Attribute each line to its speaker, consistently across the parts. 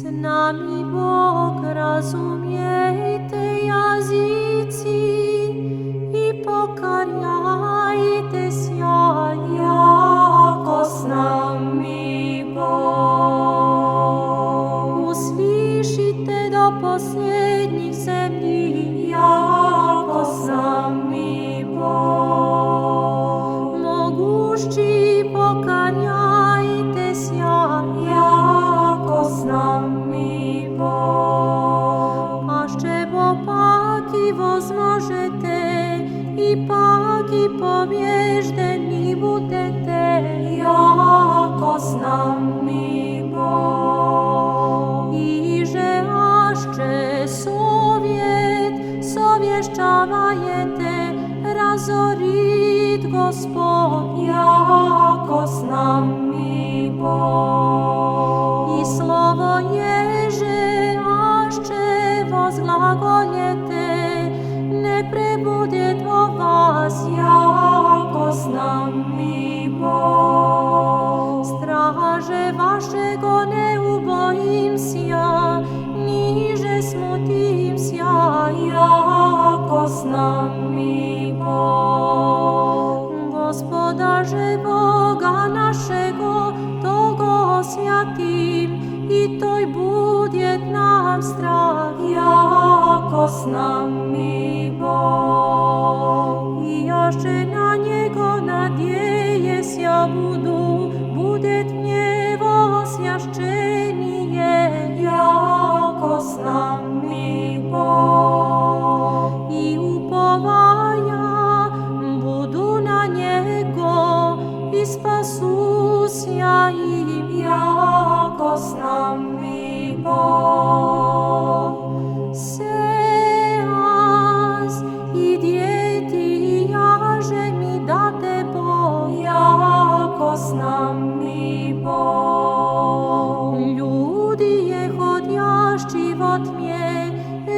Speaker 1: nami Bog, razumijte jazici i pokarjajte sja, jako s nami Bog. Uslišite do posljednjih zemlji, jako s nami Bog. Mogušći pokarjajte sja, jako s nami Bog. Pašće paki возможete i paki pobježdeni budete, jako s nami Bog. Iže ašće sovješćavajete, razorit Gospod, jako s nami Bog. I slovo ježe ašće возglagoljete, ne prebudjet vo vas, jako s nami Bog. Straže vašego ne ubojim sja, niže smutim sja, jako s nami Bog. Gospodarze Boga našego, togo osvjatim, i toj budjet nam strah, jako s nami Bog. I jaše na njego nadjeje sja budu, budet gnjevo osvjašćenije, jako s nami Bog. I upovaja budu na njego, i spasu sja im, jako s nami Bog. Seas i djeti jaže mi date Bog, jako s nami Bog. Ljudi je hodjašći vo tmje,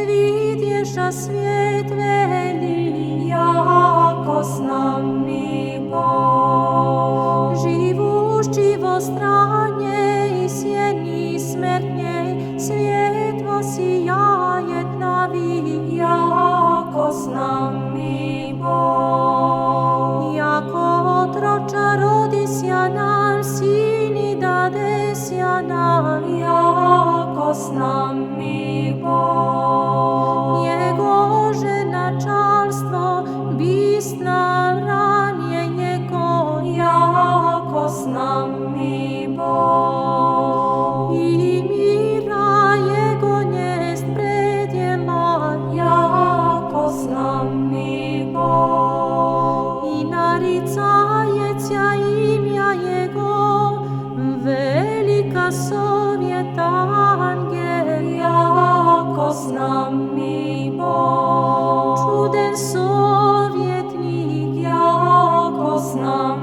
Speaker 1: vidješa svijet veli, jako s nami Bog. Živušći vo stranje i sjeni smrtnje, svjetlo sijajet navi, jako s nami Bog. Jako otroča rodi sja nam, sini dade sja nam, jako s nami Bog. Njego načalstvo bist nam ranje njego, jako s nami Bog. I mira jego njest predjela, jako s nami Bog. I naricajeća imja jego, velika sovjeta angel, jako s nami Bog. Čuden sovjetnik, jako s nami